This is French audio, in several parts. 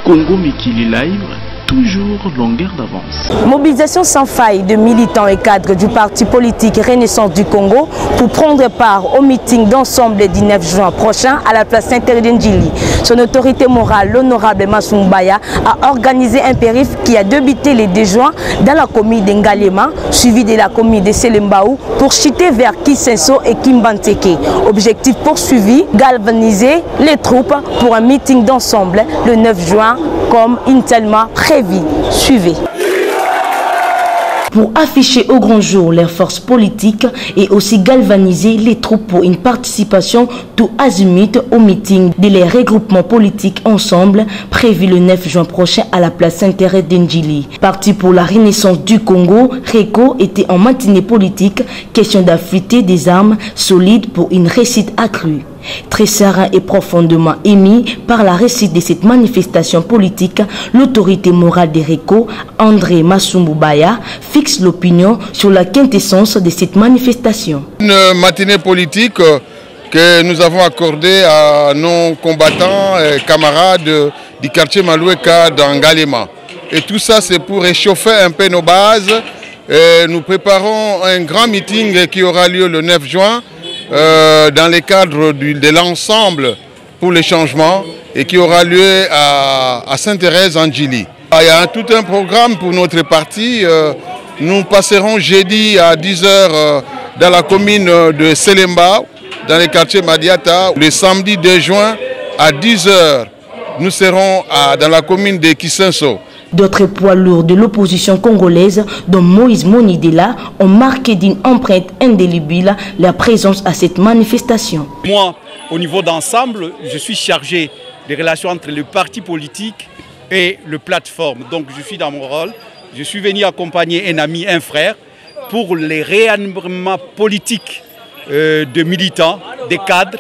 Congo Mikili Live, toujours longueur d'avance. Mobilisation sans faille de militants et cadres du parti politique Renaissance du Congo pour prendre part au meeting d'ensemble du 9 juin prochain à la place Saint-Thérèse-d'Indjili. Son autorité morale, l'honorable Massoumou Baya, a organisé un périph' qui a débuté le 2 juin dans la commune d'Ngalema, suivi de la commune de Selembaou, pour chuter vers Kisenso et Kimbanteke. Objectif poursuivi, galvaniser les troupes pour un meeting d'ensemble le 9 juin comme initialement prévu. Suivez. Pour afficher au grand jour leurs forces politiques et aussi galvaniser les troupes pour une participation tout azimut au meeting de les regroupements politiques ensemble prévu le 9 juin prochain à la place Saint-Thérèse-d'Indjili. Parti pour la Renaissance du Congo, RECO était en matinée politique, question d'affûter des armes solides pour une réussite accrue. Très serein et profondément émis par la réussite de cette manifestation politique, l'autorité morale des RECO, André Massoumou Baya, fixe l'opinion sur la quintessence de cette manifestation. Une matinée politique que nous avons accordée à nos combattants et camarades du quartier Maloueka dans Ngalema. Et tout ça, c'est pour réchauffer un peu nos bases. Et nous préparons un grand meeting qui aura lieu le 9 juin. Dans le cadre de l'ensemble pour les changements et qui aura lieu à Saint-Thérèse-d'Indjili. Il y a tout un programme pour notre parti. Nous passerons jeudi à 10 h dans la commune de Selemba, dans le quartier Madiata. Le samedi 2 juin à 10 h, nous serons dans la commune de Kisenso. D'autres poids lourds de l'opposition congolaise, dont Moïse Monidela, ont marqué d'une empreinte indélébile la présence à cette manifestation. Moi, au niveau d'ensemble, je suis chargé des relations entre le parti politique et le plateforme. Donc je suis dans mon rôle. Je suis venu accompagner un ami, un frère, pour les réanimations politiques de militants, des cadres,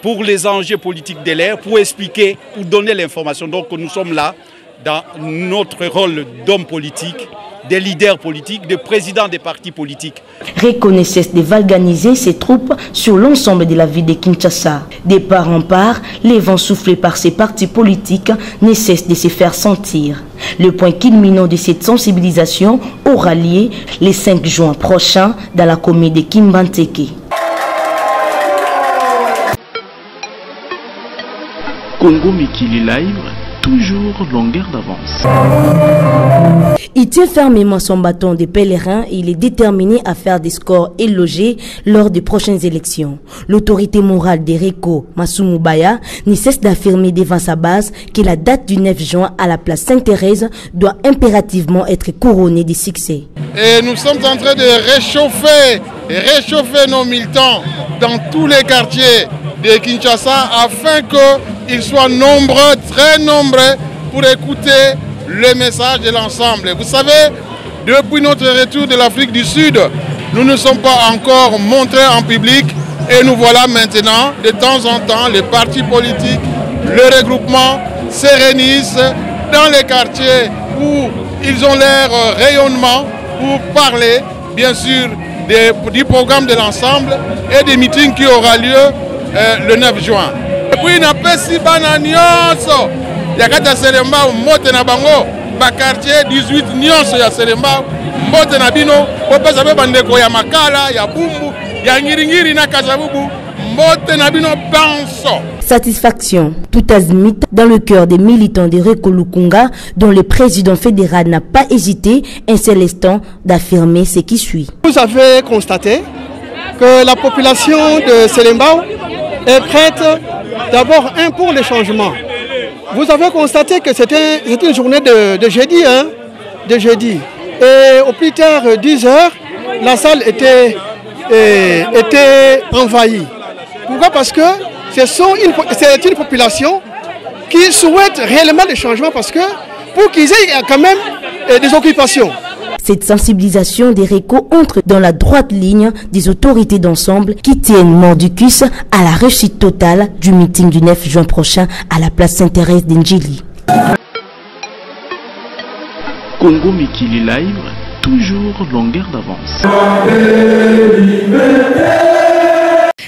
pour les enjeux politiques de l'ère, pour expliquer, pour donner l'information. Donc nous sommes là dans notre rôle d'homme politique, des leaders politiques, de présidents des partis politiques. Reconnaissent de valganiser ses troupes sur l'ensemble de la ville de Kinshasa. De part en part, les vents soufflés par ces partis politiques ne cessent de se faire sentir. Le point culminant de cette sensibilisation aura lieu le 5 juin prochain dans la commune de Kimbanteke. Congo Mikili Live, toujours longueur d'avance. Il tient fermement son bâton de pèlerin et il est déterminé à faire des scores élogés lors des prochaines élections. L'autorité morale des RECO, Massoumou Baya, ne cesse d'affirmer devant sa base que la date du 9 juin à la place Sainte-Thérèse doit impérativement être couronnée de succès. Et nous sommes en train de réchauffer nos militants dans tous les quartiers de Kinshasa afin qu'ils soient nombreux, très nombreux, pour écouter le message de l'ensemble. Vous savez, depuis notre retour de l'Afrique du Sud, nous ne sommes pas encore montrés en public et nous voilà maintenant, de temps en temps, les partis politiques, le regroupement se réunissent dans les quartiers où ils ont leur rayonnement pour parler, bien sûr, du programme de l'ensemble et des meetings qui aura lieu le 9 juin. Et puis, il a si bananioso. Yakata Selemba, Mote na bango, quartier 18 nyonso ya Selemba, Mote na bino, opesa be bandeko ya makala, ya bumbu, ya ngiringiri na kasabubu, Mote na bino banso. Satisfaction tout azimut dans le cœur des militants de RECO Lukunga, dont le président fédéral n'a pas hésité un seul instant d'affirmer ce qui suit. Vous avez constaté que la population de Selemba est prête d'abord pour les changements. Vous avez constaté que c'était une journée de jeudi, de jeudi. Et au plus tard, 10 h, la salle était envahie. Pourquoi? Parce que c'est une population qui souhaite réellement des changements, parce que pour qu'ils aient quand même des occupations. Cette sensibilisation des RECO entre dans la droite ligne des autorités d'ensemble qui tiennent mordicus à la réussite totale du meeting du 9 juin prochain à la place Sainte-Thérèse-d'Indjili. Congo Mikili Live, toujours longueur d'avance.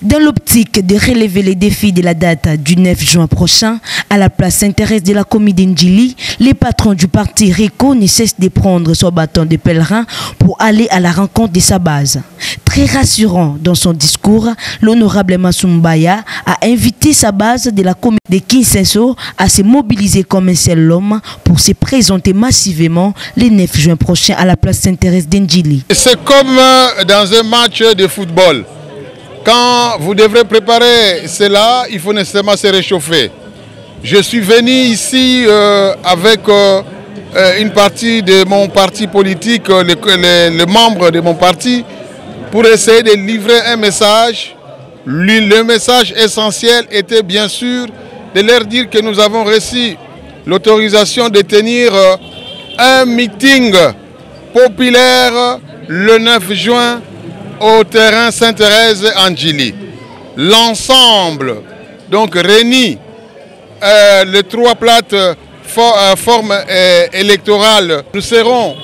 Dans l'optique de relever les défis de la date du 9 juin prochain, à la place Saint-Thérèse de la commune d'Ndjili, les patrons du parti RECO ne cessent de prendre son bâton de pèlerin pour aller à la rencontre de sa base. Très rassurant dans son discours, l'honorable Massumbaya a invité sa base de la commune de Kinsenso à se mobiliser comme un seul homme pour se présenter massivement le 9 juin prochain à la place Saint-Thérèse d'Ndjili. C'est comme dans un match de football. Quand vous devrez préparer cela, il faut nécessairement se réchauffer. Je suis venu ici avec une partie de mon parti politique, les membres de mon parti, pour essayer de livrer un message. Le message essentiel était bien sûr de leur dire que nous avons reçu l'autorisation de tenir un meeting populaire le 9 juin au terrain Saint-Thérèse Ndjili. L'ensemble donc réunit les trois plateformes électorales. Nous serons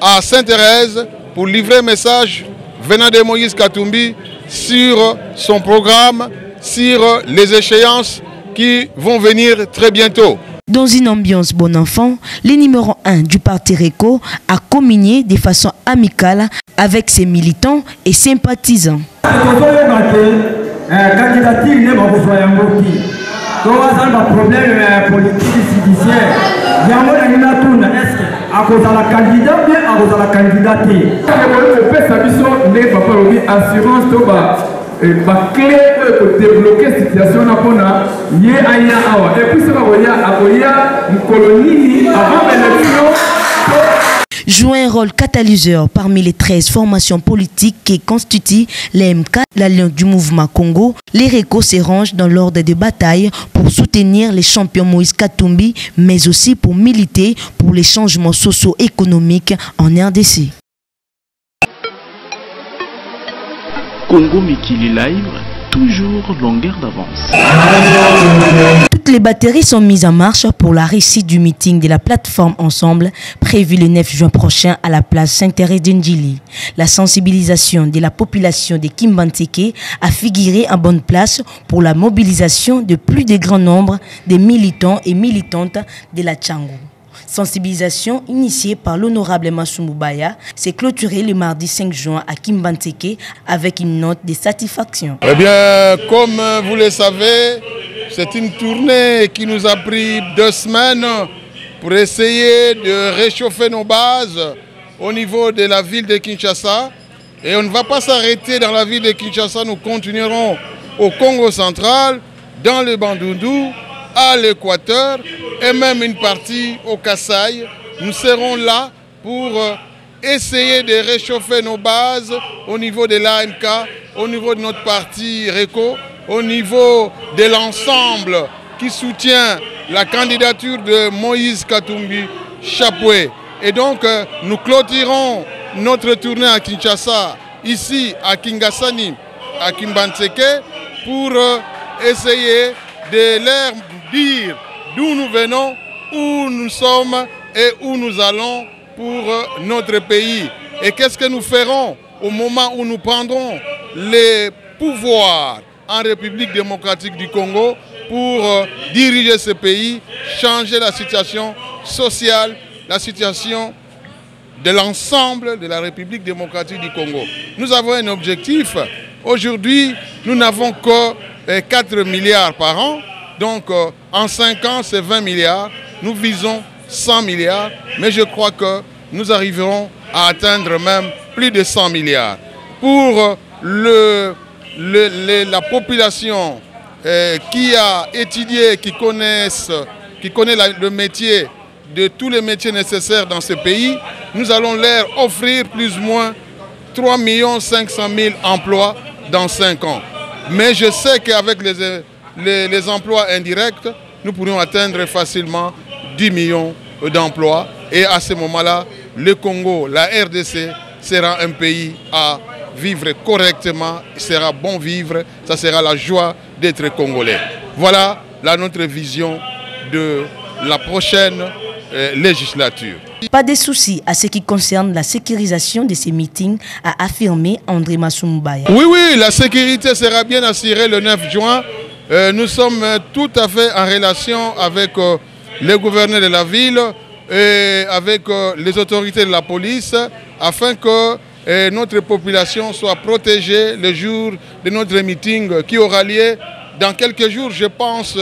à Saint-Thérèse pour livrer un message venant de Moïse Katumbi sur son programme, sur les échéances qui vont venir très bientôt. Dans une ambiance bon enfant, le numéro 1 du parti RECO a communié de façon amicale avec ses militants et sympathisants. clé pour débloquer la situation et puis ça va colonie avant l'élection. Joue un rôle catalyseur parmi les 13 formations politiques qui constituent l'AMK, l'Alliance du mouvement Congo. Les RECO se rangent dans l'ordre de bataille pour soutenir les champions Moïse Katumbi, mais aussi pour militer pour les changements socio-économiques en RDC. Congo Mikili Live, toujours longueur d'avance. Toutes les batteries sont mises en marche pour la réussite du meeting de la plateforme Ensemble, prévu le 9 juin prochain à la place Saint-Thérèse d'Ndjili. La sensibilisation de la population de Kimbanteke a figuré en bonne place pour la mobilisation de plus de grand nombre de militants et militantes de la Tchangou. Sensibilisation initiée par l'honorable Massumbaya s'est clôturée le mardi 5 juin à Kimbanteke avec une note de satisfaction. Eh bien, comme vous le savez, c'est une tournée qui nous a pris 2 semaines pour essayer de réchauffer nos bases au niveau de la ville de Kinshasa. Et on ne va pas s'arrêter dans la ville de Kinshasa, nous continuerons au Congo central, dans le Bandundu, à l'Équateur et même une partie au Kasaï. Nous serons là pour essayer de réchauffer nos bases au niveau de l'AMK, au niveau de notre parti RECO, au niveau de l'ensemble qui soutient la candidature de Moïse Katumbi Chapoué. Et donc nous clôturons notre tournée à Kinshasa, ici à Kingasani, à Kimbanteke, pour essayer de leur dire d'où nous venons, où nous sommes et où nous allons pour notre pays. Et qu'est-ce que nous ferons au moment où nous prendrons les pouvoirs en République démocratique du Congo pour diriger ce pays, changer la situation sociale, la situation de l'ensemble de la République démocratique du Congo. Nous avons un objectif. Aujourd'hui, nous n'avons que 4 milliards par an. Donc en 5 ans, c'est 20 milliards. Nous visons 100 milliards. Mais je crois que nous arriverons à atteindre même plus de 100 milliards. Pour la population qui a étudié, qui connaît le métier, de tous les métiers nécessaires dans ce pays, nous allons leur offrir plus ou moins 3 500 000 emplois dans 5 ans. Mais je sais qu'avec les emplois indirects, nous pourrions atteindre facilement 10 millions d'emplois. Et à ce moment-là, le Congo, la RDC, sera un pays à vivre correctement, sera bon vivre, ça sera la joie d'être Congolais. Voilà notre vision de la prochaine législature. Pas de soucis à ce qui concerne la sécurisation de ces meetings, a affirmé André Massoumboubaya. Oui, la sécurité sera bien assurée le 9 juin. Nous sommes tout à fait en relation avec les gouverneurs de la ville et avec les autorités de la police afin que notre population soit protégée le jour de notre meeting qui aura lieu dans quelques jours. Je pense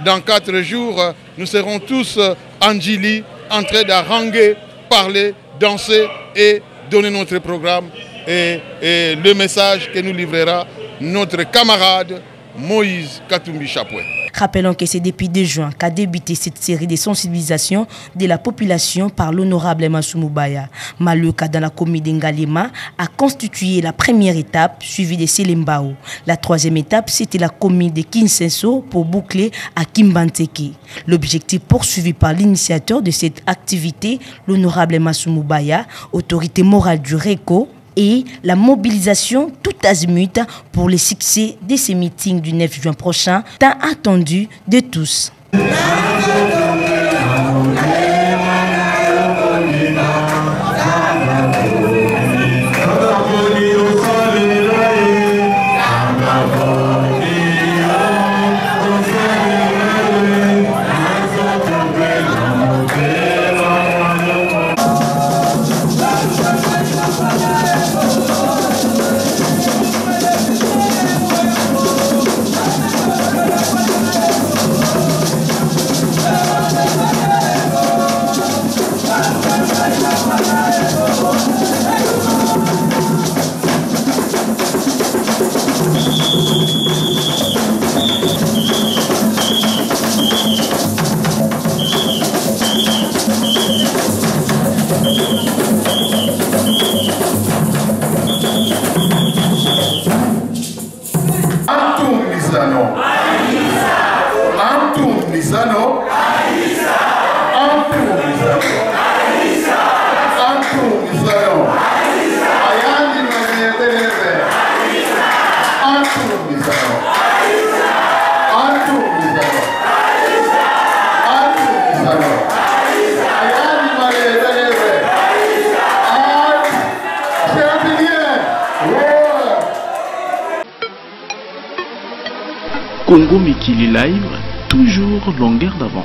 dans 4 jours, nous serons tous en Djili en train d'haranguer, parler, danser et donner notre programme et le message que nous livrera notre camarade Moïse Katumbi Chapoué. Rappelons que c'est depuis 2 juin qu'a débuté cette série de sensibilisation de la population par l'honorable Massoumboubaya. Maluka dans la commune d'Ngalema a constitué la première étape suivie de Selembao. La 3e étape, c'était la commune de Kinsenso pour boucler à Kimbanteke. L'objectif poursuivi par l'initiateur de cette activité, l'honorable Massoumboubaya, autorité morale du RECO, et la mobilisation tout azimut pour le succès de ces meetings du 9 juin prochain, tant attendu de tous. Congo Mikili Live, toujours longueur d'avance.